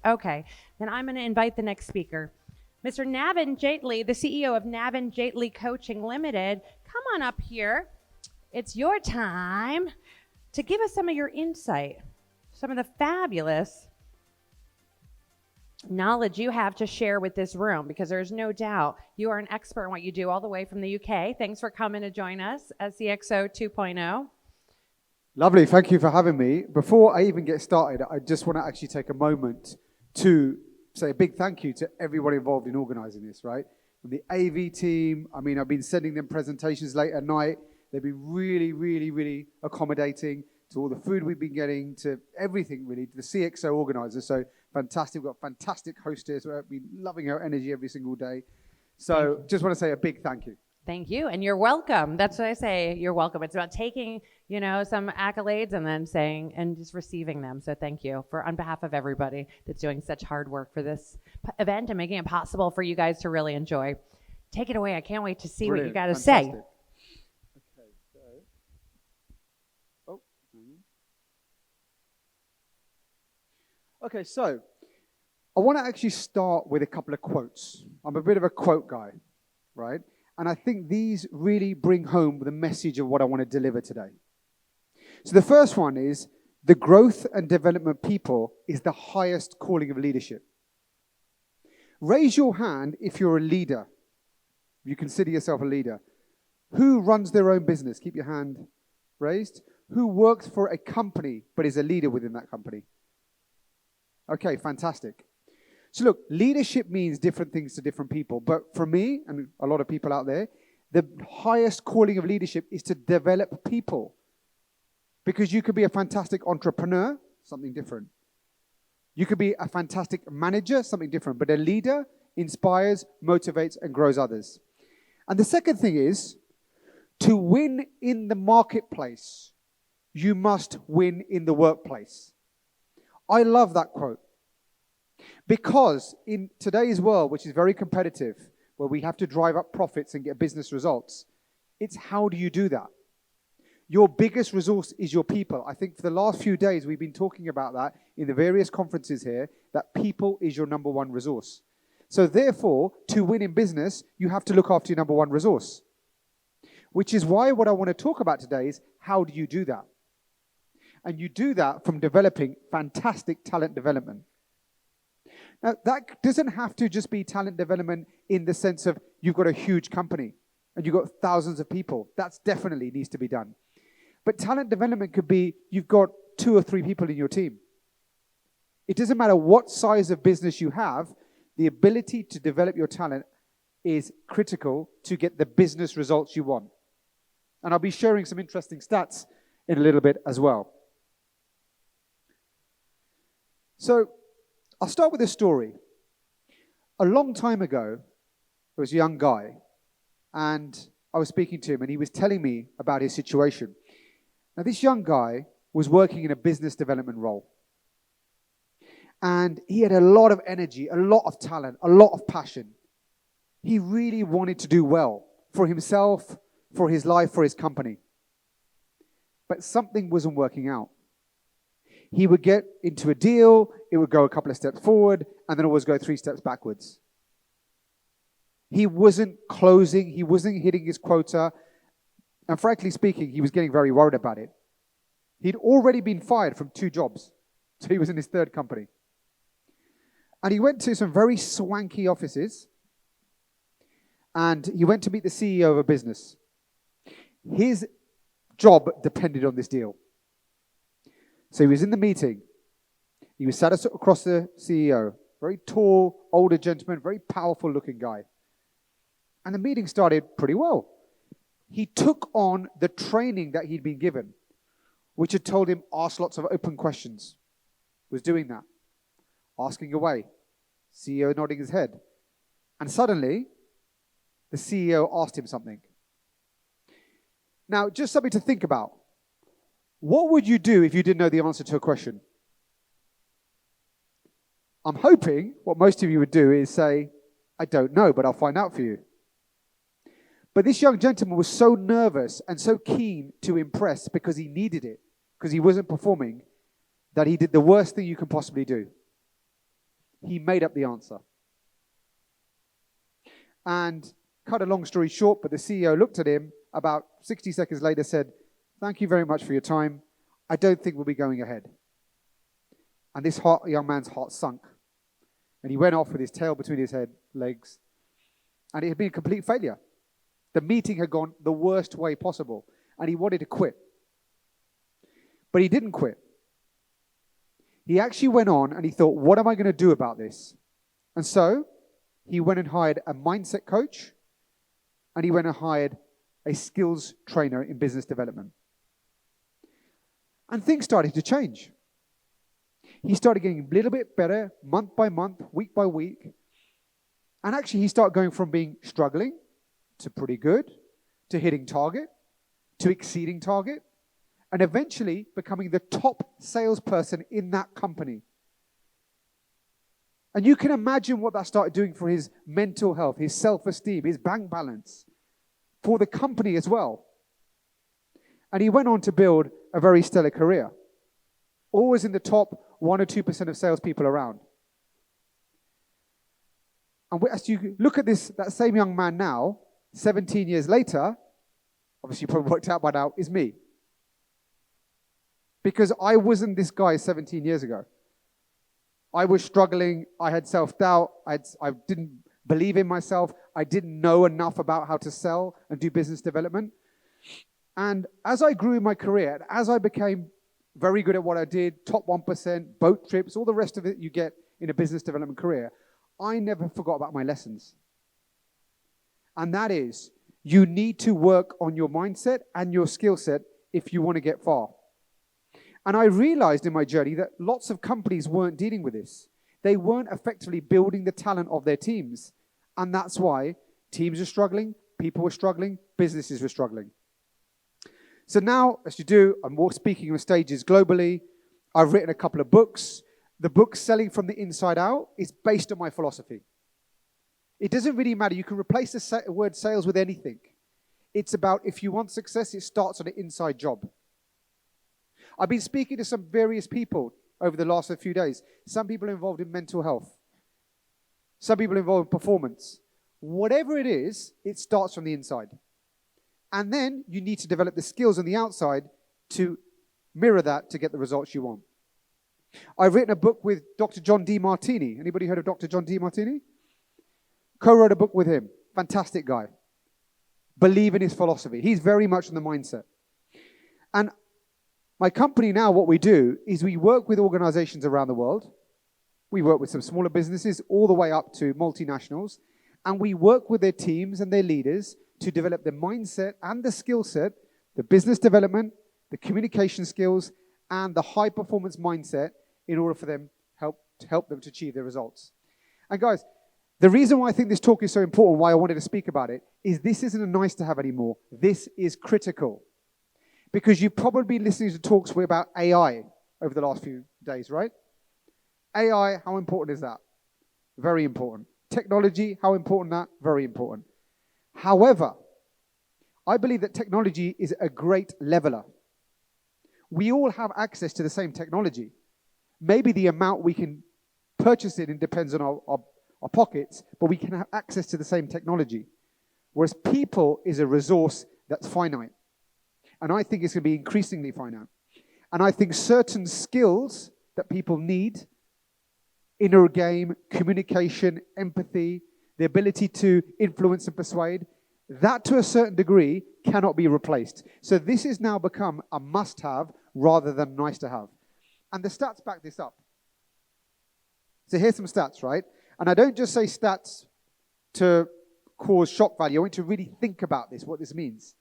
Okay, then I'm going to invite the next speaker. Mr. Navin Jaitly, the CEO of Navin Jaitly Coaching Limited. Come on up here. It's your time to give us some of your insight, some of the fabulous knowledge you have to share with this room, because there's no doubt you are an expert in what you do all the way from the UK. Thanks for coming to join us at CXO 2.0. Lovely, thank you for having me. Before I even get started, I just want to actually take a moment to say a big thank you to everyone involved in organizing this, right? From the AV team, I've been sending them presentations late at night. They've been really, really, really accommodating to all the food we've been getting, to everything really, to the CXO organizers. So fantastic, we've got fantastic hosts here, so I've been loving our energy every single day. So just want to say a big thank you. Thank you, and you're welcome. That's what I say, you're welcome. It's about taking, some accolades and then saying, and just receiving them. So thank you on behalf of everybody that's doing such hard work for this event and making it possible for you guys to really enjoy. Take it away. I can't wait to see what you got to say. Okay, so I want to actually start with a couple of quotes. I'm a bit of a quote guy, right? And I think these really bring home the message of what I want to deliver today. So the first one is, the growth and development people is the highest calling of leadership. Raise your hand if you're a leader. If you consider yourself a leader. Who runs their own business? Keep your hand raised. Who works for a company but is a leader within that company? Okay, fantastic. So look, leadership means different things to different people. But for me, and a lot of people out there, the highest calling of leadership is to develop people. Because you could be a fantastic entrepreneur, something different. You could be a fantastic manager, something different. But a leader inspires, motivates, and grows others. And the second thing is, to win in the marketplace, you must win in the workplace. I love that quote. Because in today's world, which is very competitive, where we have to drive up profits and get business results, it's how do you do that? Your biggest resource is your people. I think for the last few days, we've been talking about that in the various conferences here, that people is your number one resource. So therefore, to win in business, you have to look after your number one resource. Which is why what I want to talk about today is, how do you do that? And you do that from developing fantastic talent development. Now, that doesn't have to just be talent development in the sense of you've got a huge company and you've got thousands of people. That definitely needs to be done. But talent development could be you've got 2 or 3 people in your team. It doesn't matter what size of business you have, the ability to develop your talent is critical to get the business results you want. And I'll be sharing some interesting stats in a little bit as well. So, I'll start with a story. A long time ago, there was a young guy, and I was speaking to him, and he was telling me about his situation. Now, this young guy was working in a business development role. And he had a lot of energy, a lot of talent, a lot of passion. He really wanted to do well for himself, for his life, for his company. But something wasn't working out. He would get into a deal, it would go a couple of steps forward, and then always go 3 steps backwards. He wasn't closing, he wasn't hitting his quota, and frankly speaking, he was getting very worried about it. He'd already been fired from 2 jobs, so he was in his 3rd company. And he went to some very swanky offices, and he went to meet the CEO of a business. His job depended on this deal. So he was in the meeting. He was sat across the CEO, very tall, older gentleman, very powerful looking guy. And the meeting started pretty well. He took on the training that he'd been given, which had told him ask lots of open questions. He was doing that, asking away. CEO nodding his head. And suddenly, the CEO asked him something. Now, just something to think about. What would you do if you didn't know the answer to a question? I'm hoping what most of you would do is say, I don't know, but I'll find out for you. But this young gentleman was so nervous and so keen to impress because he needed it, because he wasn't performing, that he did the worst thing you can possibly do. He made up the answer. And cut a long story short, but the CEO looked at him about 60 seconds later, said, "Thank you very much for your time. I don't think we'll be going ahead." And this young man's heart sunk. And he went off with his tail between his legs. And it had been a complete failure. The meeting had gone the worst way possible. And he wanted to quit. But he didn't quit. He actually went on and he thought, what am I going to do about this? And so he went and hired a mindset coach. And he went and hired a skills trainer in business development. And things started to change. He started getting a little bit better month by month, week by week. And actually he started going from being struggling to pretty good, to hitting target, to exceeding target, and eventually becoming the top salesperson in that company. And you can imagine what that started doing for his mental health, his self-esteem, his bank balance, for the company as well. And he went on to build a very stellar career. Always in the top 1 or 2% of salespeople around. And as you look at that same young man now, 17 years later, obviously you probably worked out by now, is me. Because I wasn't this guy 17 years ago. I was struggling. I had self-doubt. I didn't believe in myself. I didn't know enough about how to sell and do business development. And as I grew in my career, and as I became very good at what I did, top 1%, boat trips, all the rest of it you get in a business development career, I never forgot about my lessons. And that is, you need to work on your mindset and your skill set if you want to get far. And I realized in my journey that lots of companies weren't dealing with this. They weren't effectively building the talent of their teams. And that's why teams are struggling, people were struggling, businesses were struggling. So now, as you do, I'm more speaking on stages globally. I've written a couple of books. The book, Selling from the Inside Out, is based on my philosophy. It doesn't really matter. You can replace the word sales with anything. It's about if you want success, it starts on an inside job. I've been speaking to some various people over the last few days. Some people are involved in mental health. Some people are involved in performance. Whatever it is, it starts from the inside. And then you need to develop the skills on the outside to mirror that to get the results you want. I've written a book with Dr. John Demartini. Anybody heard of Dr. John Demartini? Co-wrote a book with him. Fantastic guy. Believe in his philosophy. He's very much in the mindset. And my company now, what we do is we work with organizations around the world. We work with some smaller businesses all the way up to multinationals. And we work with their teams and their leaders to develop the mindset and the skill set, the business development, the communication skills, and the high-performance mindset in order for them to help them to achieve their results. And guys, the reason why I think this talk is so important, why I wanted to speak about it, is this isn't a nice to have anymore. This is critical. Because you've probably been listening to talks about AI over the last few days, right? AI, how important is that? Very important. Technology, how important that? Very important. However, I believe that technology is a great leveler. We all have access to the same technology. Maybe the amount we can purchase it depends on our pockets, but we can have access to the same technology. Whereas people is a resource that's finite. And I think it's going to be increasingly finite. And I think certain skills that people need, inner game, communication, empathy, the ability to influence and persuade, that to a certain degree cannot be replaced. So this has now become a must-have rather than nice to have. And the stats back this up. So here's some stats, right? And I don't just say stats to cause shock value. I want you to really think about this, what this means.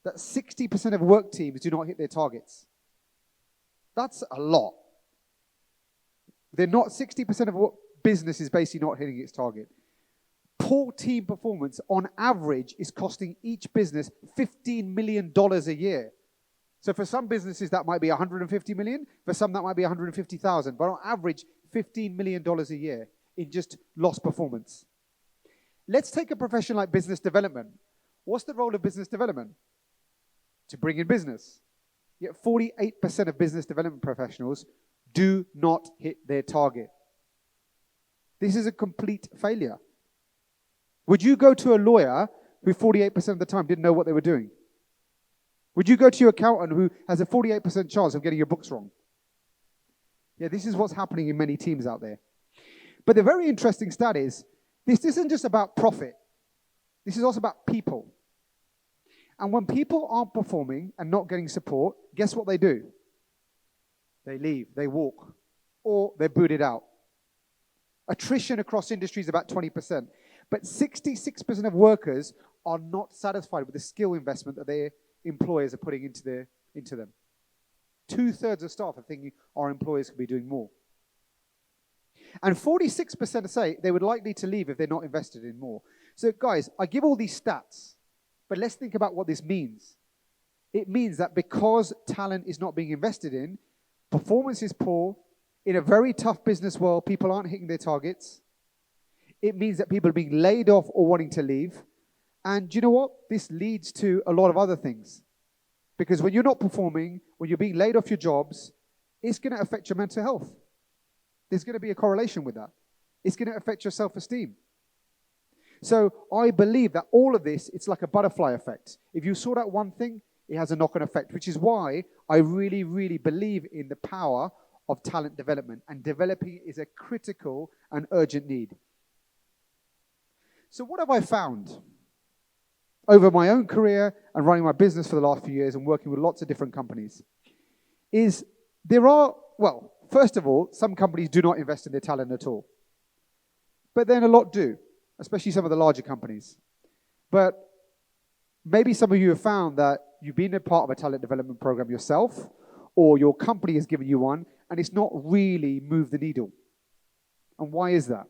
That 60% of work teams do not hit their targets. That's a lot. They're not 60% of what business is basically not hitting its target. Poor team performance, on average, is costing each business $15 million a year. So for some businesses, that might be $150 million. For some, that might be $150,000. But on average, $15 million a year in just lost performance. Let's take a profession like business development. What's the role of business development? To bring in business. Yet 48% of business development professionals do not hit their target. This is a complete failure. Would you go to a lawyer who 48% of the time didn't know what they were doing? Would you go to your accountant who has a 48% chance of getting your books wrong? Yeah, this is what's happening in many teams out there. But the very interesting stat is, this isn't just about profit. This is also about people. And when people aren't performing and not getting support, guess what they do? They leave, they walk, or they're booted out. Attrition across industries is about 20%. But 66% of workers are not satisfied with the skill investment that their employers are putting into them. 2/3 of staff are thinking our employers could be doing more. And 46% say they would likely to leave if they're not invested in more. So guys, I give all these stats, but let's think about what this means. It means that because talent is not being invested in, performance is poor, in a very tough business world, people aren't hitting their targets. It means that people are being laid off or wanting to leave. And do you know what? This leads to a lot of other things. Because when you're not performing, when you're being laid off your jobs, it's going to affect your mental health. There's going to be a correlation with that. It's going to affect your self-esteem. So I believe that all of this, it's like a butterfly effect. If you sort out one thing, it has a knock-on effect, which is why I really, really believe in the power of talent development. And developing it is a critical and urgent need. So what have I found over my own career and running my business for the last few years and working with lots of different companies? Is there are, well, first of all, some companies do not invest in their talent at all. But then a lot do, especially some of the larger companies. But maybe some of you have found that you've been a part of a talent development program yourself, or your company has given you one, and it's not really moved the needle. And why is that?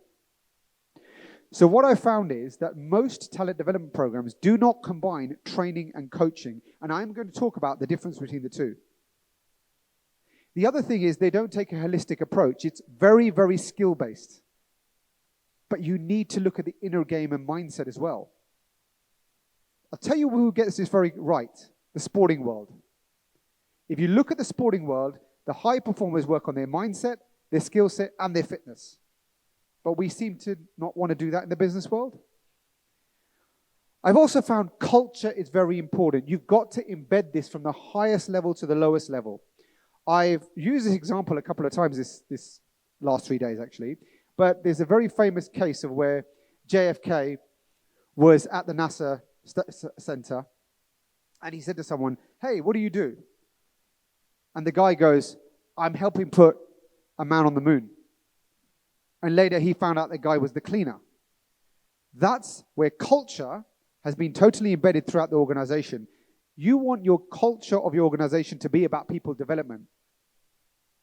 So what I found is that most talent development programs do not combine training and coaching. And I'm going to talk about the difference between the two. The other thing is they don't take a holistic approach. It's very, very skill-based. But you need to look at the inner game and mindset as well. I'll tell you who gets this very right, the sporting world. If you look at the sporting world, the high performers work on their mindset, their skill set, and their fitness. But we seem to not want to do that in the business world. I've also found culture is very important. You've got to embed this from the highest level to the lowest level. I've used this example a couple of times this last 3 days, actually. But there's a very famous case of where JFK was at the NASA center, and he said to someone, "Hey, what do you do?" And the guy goes, "I'm helping put a man on the moon." And later he found out the guy was the cleaner. That's where culture has been totally embedded throughout the organization. You want your culture of your organization to be about people development,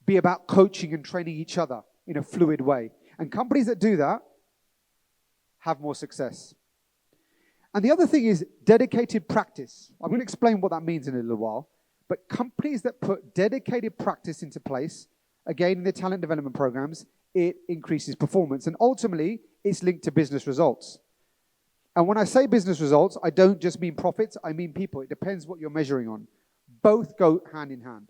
be about coaching and training each other in a fluid way. And companies that do that have more success. And the other thing is dedicated practice. I'm going to explain what that means in a little while. But companies that put dedicated practice into place, again, in their talent development programs, it increases performance. And ultimately, it's linked to business results. And when I say business results, I don't just mean profits, I mean people. It depends what you're measuring on. Both go hand in hand.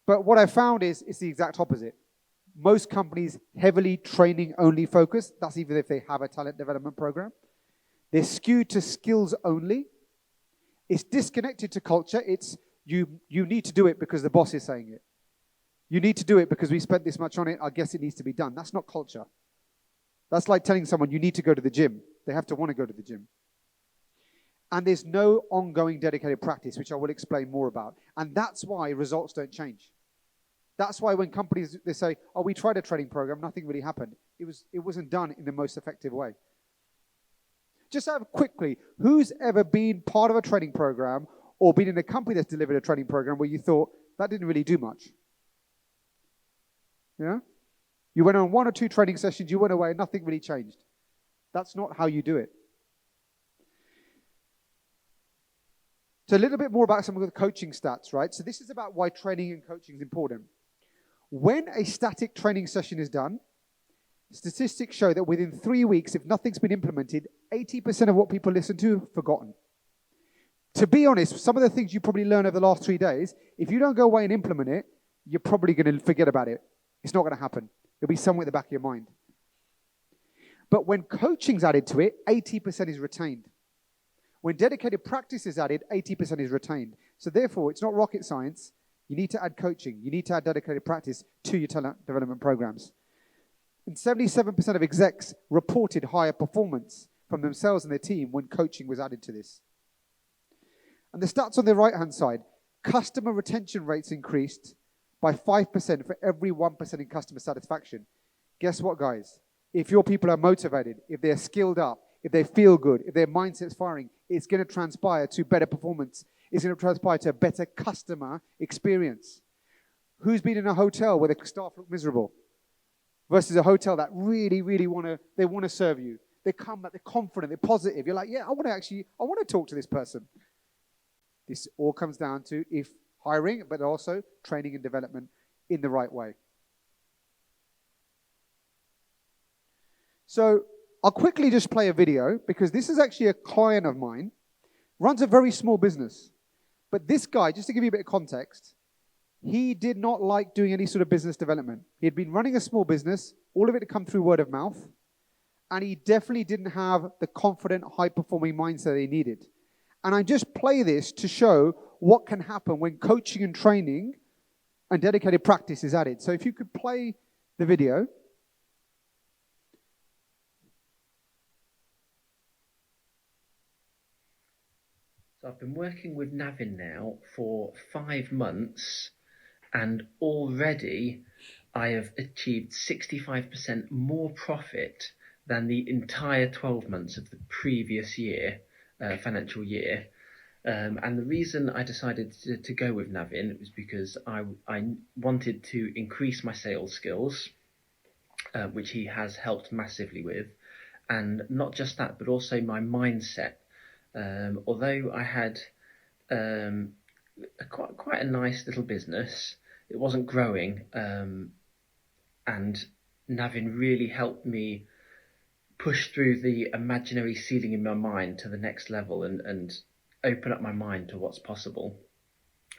But what I found is it's the exact opposite. Most companies heavily training-only focus. That's even if they have a talent development program. They're skewed to skills only. It's disconnected to culture. It's you need to do it because the boss is saying it. You need to do it because we spent this much on it. I guess it needs to be done. That's not culture. That's like telling someone you need to go to the gym. They have to want to go to the gym. And there's no ongoing dedicated practice, which I will explain more about. And that's why results don't change. That's why when companies, they say, "Oh, we tried a training program, nothing really happened." It wasn't done in the most effective way. Just have quickly, who's ever been part of a training program or been in a company that's delivered a training program where you thought, that didn't really do much? Yeah? You went on 1 or 2 training sessions, you went away, and nothing really changed. That's not how you do it. So a little bit more about some of the coaching stats, right? So this is about why training and coaching is important. When a static training session is done, statistics show that within 3 weeks, if nothing's been implemented, 80% of what people listen to have forgotten. To be honest, some of the things you probably learned over the last 3 days, if you don't go away and implement it, you're probably going to forget about it It's not going to happen. It'll be somewhere at the back of your mind. But when coaching's added to it, 80% is retained. When dedicated practice is added, 80% is retained. So therefore, it's not rocket science. You need to add coaching. You need to add dedicated practice to your talent development programs. And 77% of execs reported higher performance from themselves and their team when coaching was added to this. And the stats on the right-hand side, customer retention rates increased by 5% for every 1% in customer satisfaction. Guess what, guys? If your people are motivated, if they're skilled up, if they feel good, if their mindset's firing, it's going to transpire to better performance. It's going to transpire to a better customer experience. Who's been in a hotel where the staff look miserable versus a hotel that really, really want to serve you? They come back, they're confident, they're positive. You're like, yeah, I want to talk to this person. This all comes down to if hiring, but also training and development in the right way. So I'll quickly just play a video because this is actually a client of mine, runs a very small business. But this guy, just to give you a bit of context, he did not like doing any sort of business development. He had been running a small business, all of it had come through word of mouth, and he definitely didn't have the confident, high-performing mindset he needed. And I just play this to show what can happen when coaching and training and dedicated practice is added. So if you could play the video. So I've been working with Navin now for 5 months, and already I have achieved 65% more profit than the entire 12 months of the previous year, financial year. And the reason I decided to go with Navin was because I wanted to increase my sales skills, which he has helped massively with. And not just that, but also my mindset. Although I had quite a nice little business, it wasn't growing, and Navin really helped me push through the imaginary ceiling in my mind to the next level and open up my mind to what's possible.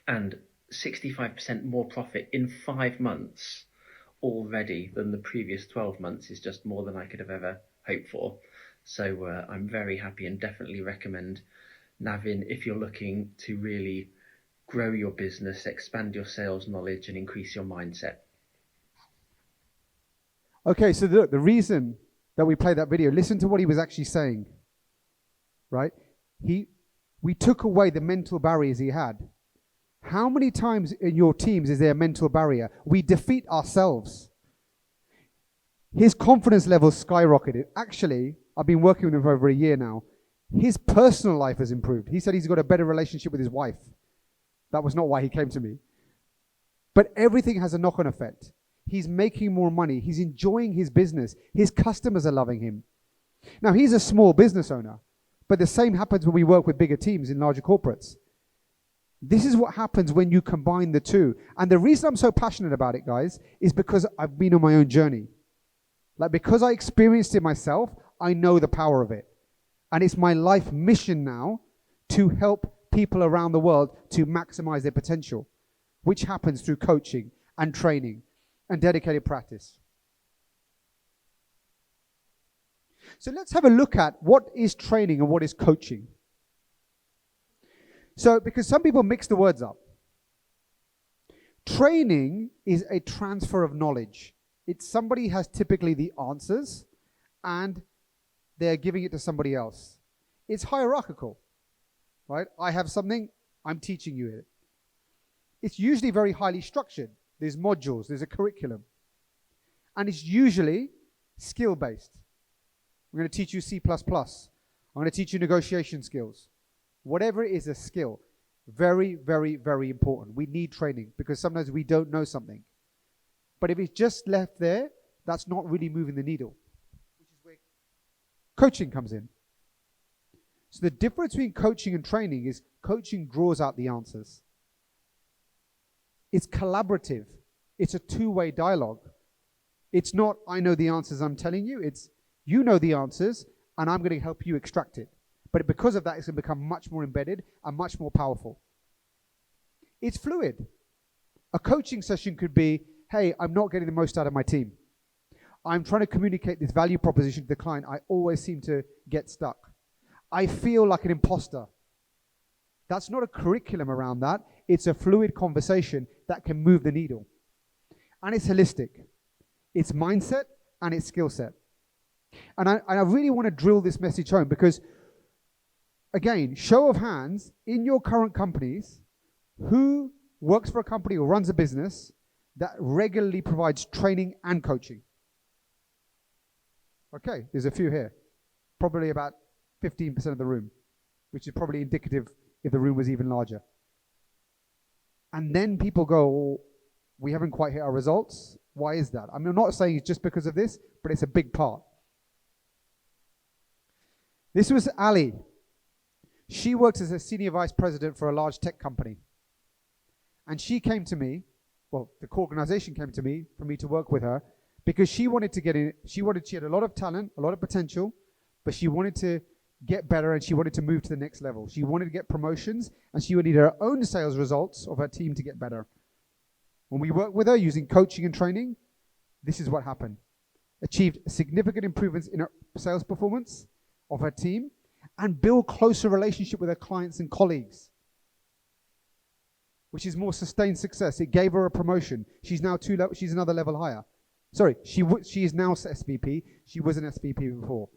And 65% more profit in 5 months already than the previous 12 months is just more than I could have ever hoped for. So I'm very happy and definitely recommend Navin if you're looking to really grow your business, expand your sales knowledge, and increase your mindset. Okay, so the reason that we played that video, listen to what he was actually saying, right? We took away the mental barriers he had. How many times in your teams is there a mental barrier? We defeat ourselves. His confidence levels skyrocketed. Actually, I've been working with him for over a year now. His personal life has improved. He said he's got a better relationship with his wife. That was not why he came to me. But everything has a knock-on effect. He's making more money. He's enjoying his business. His customers are loving him. Now, he's a small business owner, but the same happens when we work with bigger teams in larger corporates. This is what happens when you combine the two. And the reason I'm so passionate about it, guys, is because I've been on my own journey. Like, because I experienced it myself, I know the power of it. And it's my life mission now to help people around the world to maximize their potential, which happens through coaching and training and dedicated practice. So let's have a look at what is training and what is coaching. So, because some people mix the words up. Training is a transfer of knowledge. It's somebody has typically the answers and they're giving it to somebody else. It's hierarchical, right? I have something, I'm teaching you it. It's usually very highly structured. There's modules, there's a curriculum. And it's usually skill-based. I'm going to teach you C++. I'm going to teach you negotiation skills. Whatever it is a skill. Very, very, very important. We need training because sometimes we don't know something. But if it's just left there, that's not really moving the needle. Which is where coaching comes in. So the difference between coaching and training is coaching draws out the answers. It's collaborative. It's a two-way dialogue. It's not, I know the answers I'm telling you. It's, you know the answers, and I'm going to help you extract it. But because of that, it's going to become much more embedded and much more powerful. It's fluid. A coaching session could be, hey, I'm not getting the most out of my team. I'm trying to communicate this value proposition to the client. I always seem to get stuck. I feel like an imposter. That's not a curriculum around that. It's a fluid conversation that can move the needle. And it's holistic. It's mindset and it's skill set. And I really want to drill this message home because, again, show of hands, in your current companies, who works for a company or runs a business that regularly provides training and coaching? Okay, there's a few here. Probably about 15% of the room, which is probably indicative if the room was even larger. And then people go, oh, we haven't quite hit our results. Why is that? I mean, I'm not saying it's just because of this, but it's a big part. This was Ali. She works as a senior vice president for a large tech company. And she came to me, well, the organization came to me for me to work with her because she wanted to get in. She had a lot of talent, a lot of potential, but she wanted to get better and she wanted to move to the next level. She wanted to get promotions and she would need her own sales results of her team to get better. When we worked with her using coaching and training, this is what happened. Achieved significant improvements in her sales performance of her team and build closer relationship with her clients and colleagues, which is more sustained success. It gave her a promotion. She's now she's another level higher. Sorry, she is now SVP. She was an SVP before.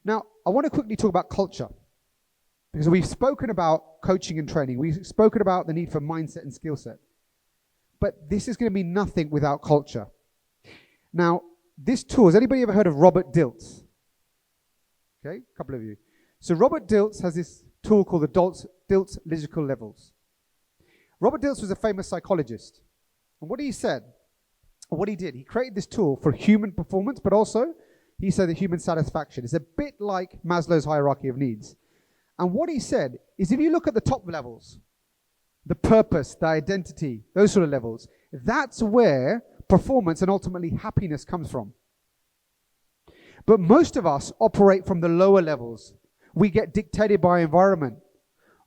Now, I want to quickly talk about culture, because we've spoken about coaching and training. We've spoken about the need for mindset and skill set. But this is going to be nothing without culture. Now, this tool, has anybody ever heard of Robert Dilts? Okay, a couple of you. So Robert Dilts has this tool called the Dilts Logical Levels. Robert Dilts was a famous psychologist. And what he said, or what he did, he created this tool for human performance, but also he said that human satisfaction is a bit like Maslow's hierarchy of needs. And what he said is, if you look at the top levels, the purpose, the identity, those sort of levels, that's where performance and ultimately happiness comes from. But most of us operate from the lower levels. We get dictated by environment.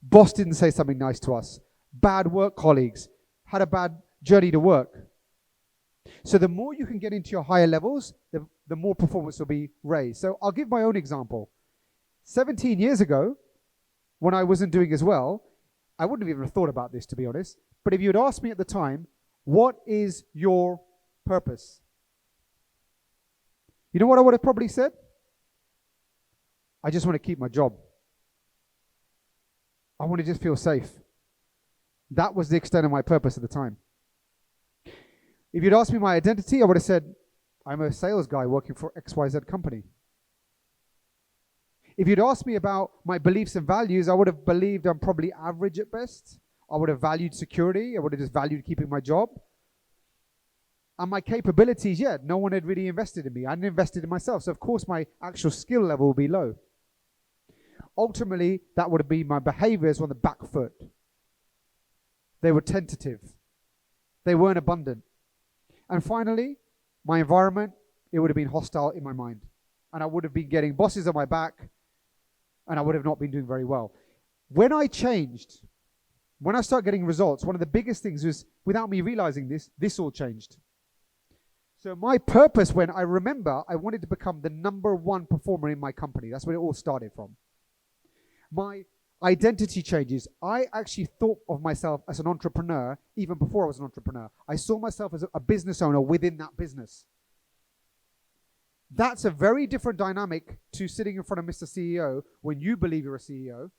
Boss didn't say something nice to us. Bad work colleagues. Had a bad journey to work. So the more you can get into your higher levels, the more performance will be raised. So I'll give my own example. 17 years ago, when I wasn't doing as well, I wouldn't have even thought about this, to be honest. But if you had asked me at the time, what is your purpose? You know what I would have probably said? I just want to keep my job. I want to just feel safe. That was the extent of my purpose at the time. If you'd asked me my identity, I would have said, I'm a sales guy working for XYZ company. If you'd asked me about my beliefs and values, I would have believed I'm probably average at best. I would have valued security. I would have just valued keeping my job. And my capabilities, no one had really invested in me. I hadn't invested in myself. So, of course, my actual skill level would be low. Ultimately, that would have been my behaviors on the back foot. They were tentative. They weren't abundant. And finally, my environment, it would have been hostile in my mind. And I would have been getting bosses on my back, and I would have not been doing very well. When I changed, when I started getting results, one of the biggest things was, without me realizing this all changed. So my purpose, when I remember, I wanted to become the number one performer in my company. That's where it all started from. My identity changes. I actually thought of myself as an entrepreneur even before I was an entrepreneur. I saw myself as a business owner within that business. That's a very different dynamic to sitting in front of Mr. CEO when you believe you're a CEO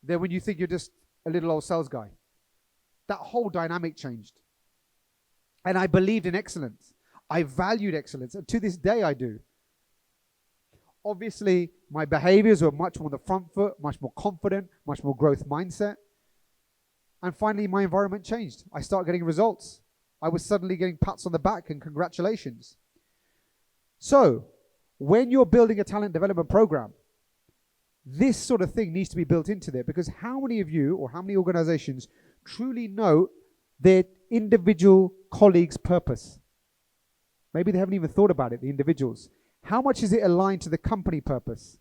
than when you think you're just a little old sales guy. That whole dynamic changed. And I believed in excellence. I valued excellence, and to this day I do. Obviously, my behaviors were much more on the front foot, much more confident, much more growth mindset. And finally, my environment changed. I started getting results. I was suddenly getting pats on the back and congratulations. So, when you're building a talent development program, this sort of thing needs to be built into there, because how many of you or how many organizations truly know their individual colleagues' purpose? Maybe they haven't even thought about it, the individuals. How much is it aligned to the company purpose?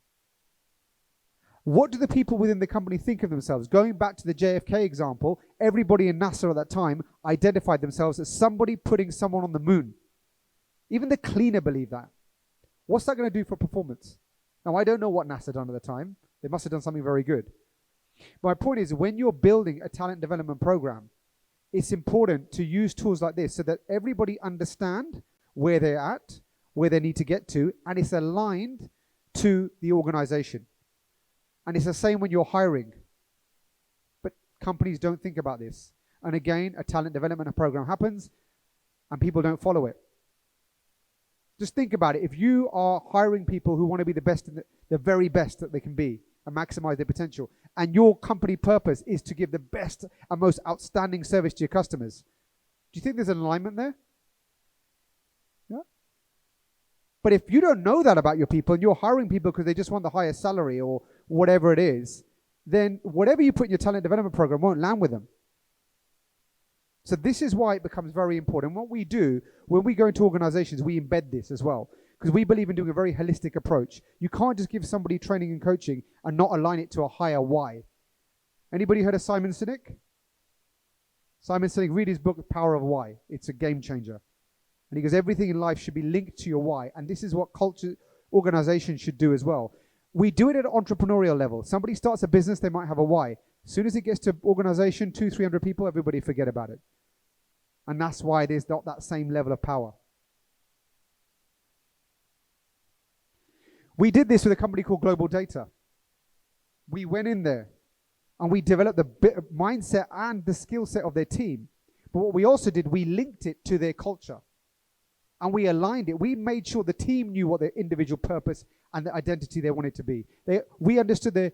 What do the people within the company think of themselves? Going back to the JFK example, everybody in NASA at that time identified themselves as somebody putting someone on the moon. Even the cleaner believed that. What's that going to do for performance? Now, I don't know what NASA done at the time. They must have done something very good. My point is, when you're building a talent development program, it's important to use tools like this so that everybody understand where they're at, where they need to get to, and it's aligned to the organization. And it's the same when you're hiring. But companies don't think about this. And again, a talent development program happens and people don't follow it. Just think about it. If you are hiring people who want to be the best, the very best that they can be and maximize their potential, and your company purpose is to give the best and most outstanding service to your customers, do you think there's an alignment there? Yeah. But if you don't know that about your people and you're hiring people because they just want the highest salary or whatever it is, then whatever you put in your talent development program won't land with them. So this is why it becomes very important. What we do when we go into organizations, we embed this as well, because we believe in doing a very holistic approach. You can't just give somebody training and coaching and not align it to a higher why. Anybody heard of Simon Sinek? Simon Sinek, read his book, Power of Why. It's a game changer. And he goes, everything in life should be linked to your why. And this is what culture organizations should do as well. We do it at an entrepreneurial level. Somebody starts a business, they might have a why. As soon as it gets to organization, 200-300 people, everybody forget about it. And that's why there's not that same level of power. We did this with a company called Global Data. We went in there and we developed the mindset and the skill set of their team. But what we also did, we linked it to their culture. And we aligned it. We made sure the team knew what their individual purpose and the identity they wanted to be. We understood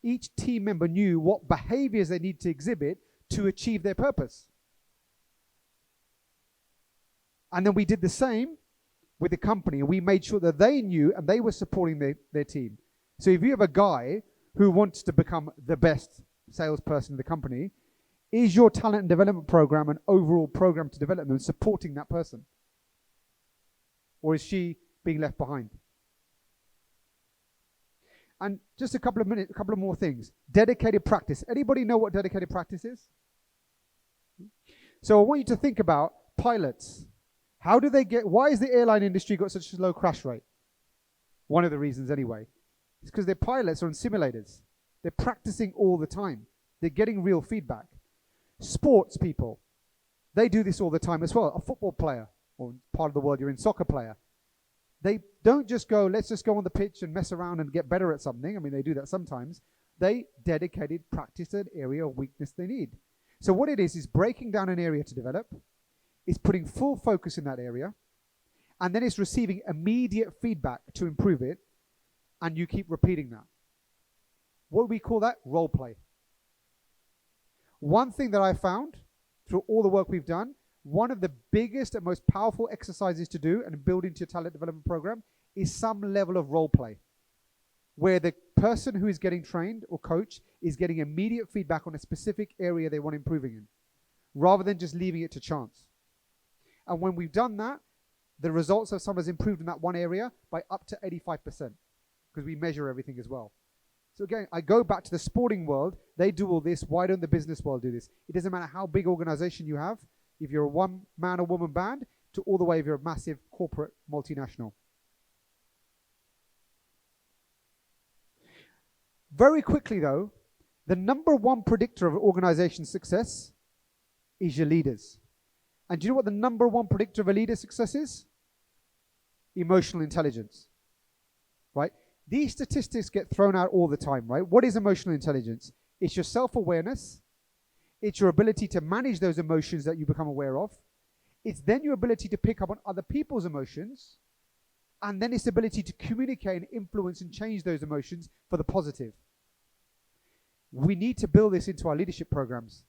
each team member knew what behaviors they need to exhibit to achieve their purpose. And then we did the same with the company. We made sure that they knew and they were supporting their team. So if you have a guy who wants to become the best salesperson in the company, is your talent and development program an overall program to develop them, supporting that person? Or is she being left behind? And just a couple of more things. Dedicated practice. Anybody know what dedicated practice is? So I want you to think about pilots. Why has the airline industry got such a low crash rate? One of the reasons anyway. It's because their pilots are on simulators. They're practicing all the time. They're getting real feedback. Sports people, they do this all the time as well. A football player, or part of the world you're in, soccer player. They don't just go, let's just go on the pitch and mess around and get better at something. I mean, they do that sometimes. They dedicated practice an area of weakness they need. So what it is breaking down an area to develop. It's putting full focus in that area. And then it's receiving immediate feedback to improve it. And you keep repeating that. What do we call that? Role play. One thing that I found through all the work we've done, one of the biggest and most powerful exercises to do and build into your talent development program is some level of role play, where the person who is getting trained or coached is getting immediate feedback on a specific area they want improving in, rather than just leaving it to chance. And when we've done that, the results of someone's improved in that one area by up to 85%, because we measure everything as well. So again, I go back to the sporting world. They do all this. Why don't the business world do this? It doesn't matter how big organization you have, if you're a one-man or woman band, to all the way if you're a massive corporate multinational. Very quickly though, the number one predictor of organization success is your leaders. And do you know what the number one predictor of a leader's success is? Emotional intelligence, right? These statistics get thrown out all the time, right? What is emotional intelligence? It's your self-awareness. It's your ability to manage those emotions that you become aware of. It's then your ability to pick up on other people's emotions. And then it's the ability to communicate and influence and change those emotions for the positive. We need to build this into our leadership programs.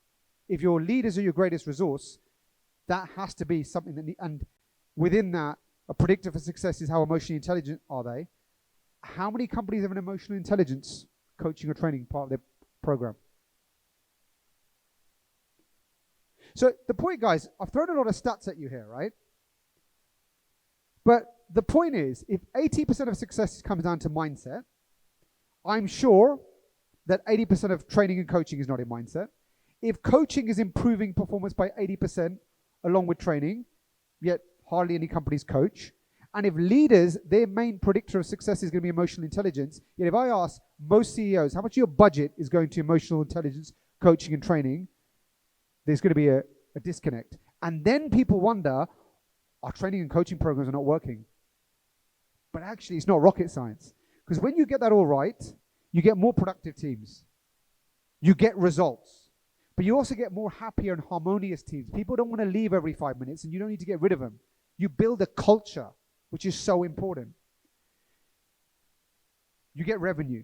If your leaders are your greatest resource, that has to be something that, and within that, a predictor for success is how emotionally intelligent are they. How many companies have an emotional intelligence coaching or training part of their program? So the point, guys, I've thrown a lot of stats at you here, right? But the point is, if 80% of success comes down to mindset, I'm sure that 80% of training and coaching is not in mindset. If coaching is improving performance by 80% along with training, yet hardly any companies coach. And if leaders, their main predictor of success is going to be emotional intelligence, yet if I ask most CEOs how much of your budget is going to emotional intelligence, coaching and training, there's going to be a disconnect. And then people wonder, our training and coaching programs are not working. But actually, it's not rocket science. Because when you get that all right, you get more productive teams. You get results. But you also get more happier and harmonious teams. People don't want to leave every 5 minutes, and you don't need to get rid of them. You build a culture, which is so important. You get revenue.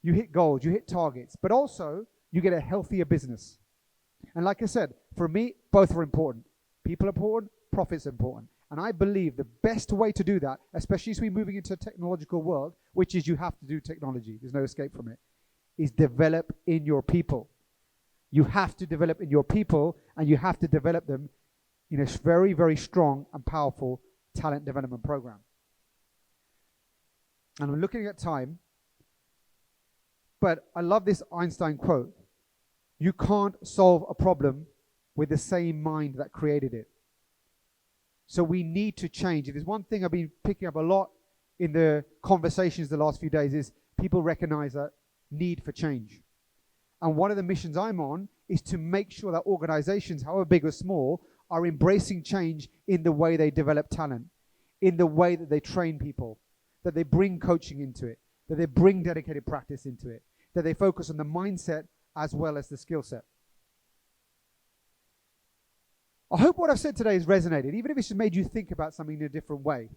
You hit goals, you hit targets, but also you get a healthier business. And like I said, for me, both are important. People are important, profits are important. And I believe the best way to do that, especially as we're moving into a technological world, which is you have to do technology, there's no escape from it, is develop in your people. You have to develop in your people, and you have to develop them in a very, very strong and powerful talent development program. And I'm looking at time, but I love this Einstein quote. You can't solve a problem with the same mind that created it. So we need to change. If there's one thing I've been picking up a lot in the conversations the last few days is people recognize that need for change. And one of the missions I'm on is to make sure that organizations, however big or small, are embracing change in the way they develop talent, in the way that they train people, that they bring coaching into it, that they bring dedicated practice into it, that they focus on the mindset as well as the skill set. I hope what I've said today has resonated, even if it's just made you think about something in a different way.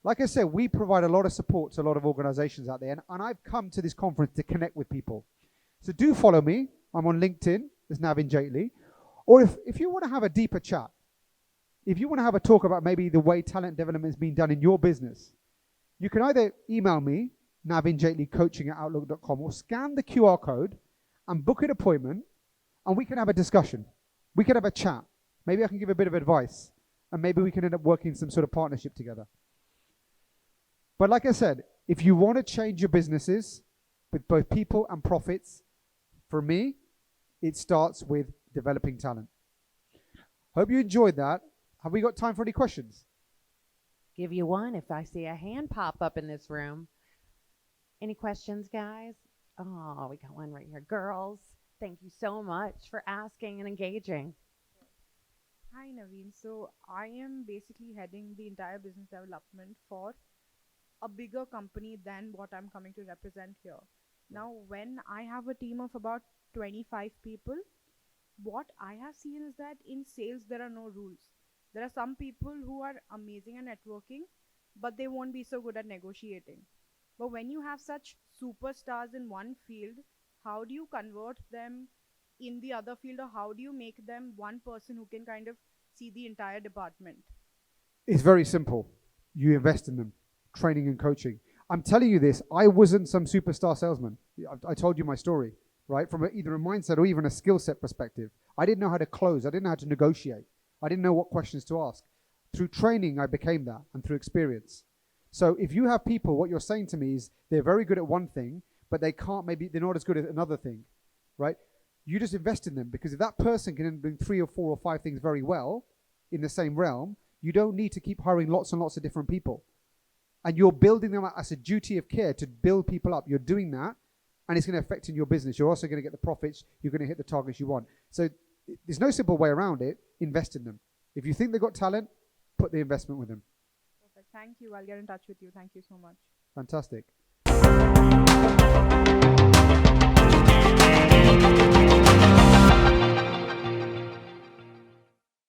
Like I said, we provide a lot of support to a lot of organizations out there, and I've come to this conference to connect with people. So do follow me. I'm on LinkedIn as Navin Jaitly. Or if you want to have a deeper chat, if you want to have a talk about maybe the way talent development is being done in your business, you can either email me, navinjaitlycoaching@outlook.com, or scan the QR code and book an appointment, and we can have a discussion. We can have a chat. Maybe I can give a bit of advice, and maybe we can end up working some sort of partnership together. But like I said, if you want to change your businesses with both people and profits, for me, it starts with developing talent. Hope you enjoyed that. Have we got time for any questions? Give you one if I see a hand pop up in this room. Any questions, guys? Oh, we got one right here. Girls, thank you so much for asking and engaging. Hi Naveen. So I am basically heading the entire business development for a bigger company than what I'm coming to represent here. Now, when I have a team of about 25 people, what I have seen is that in sales, there are no rules. There are some people who are amazing at networking, but they won't be so good at negotiating. But when you have such superstars in one field, how do you convert them in the other field, or how do you make them one person who can kind of see the entire department? It's very simple. You invest in them, training and coaching. I'm telling you this, I wasn't some superstar salesman. I told you my story, right? From either a mindset or even a skill set perspective. I didn't know how to close. I didn't know how to negotiate. I didn't know what questions to ask. Through training, I became that, and through experience. So if you have people, what you're saying to me is they're very good at one thing, but they're not as good at another thing, right? You just invest in them, because if that person can do 3 or 4 or 5 things very well in the same realm, you don't need to keep hiring lots and lots of different people. And you're building them up as a duty of care to build people up. You're doing that, and it's going to affect in your business. You're also going to get the profits. You're going to hit the targets you want. So there's no simple way around it. Invest in them. If you think they've got talent, put the investment with them. Perfect. Thank you. I'll get in touch with you. Thank you so much. Fantastic.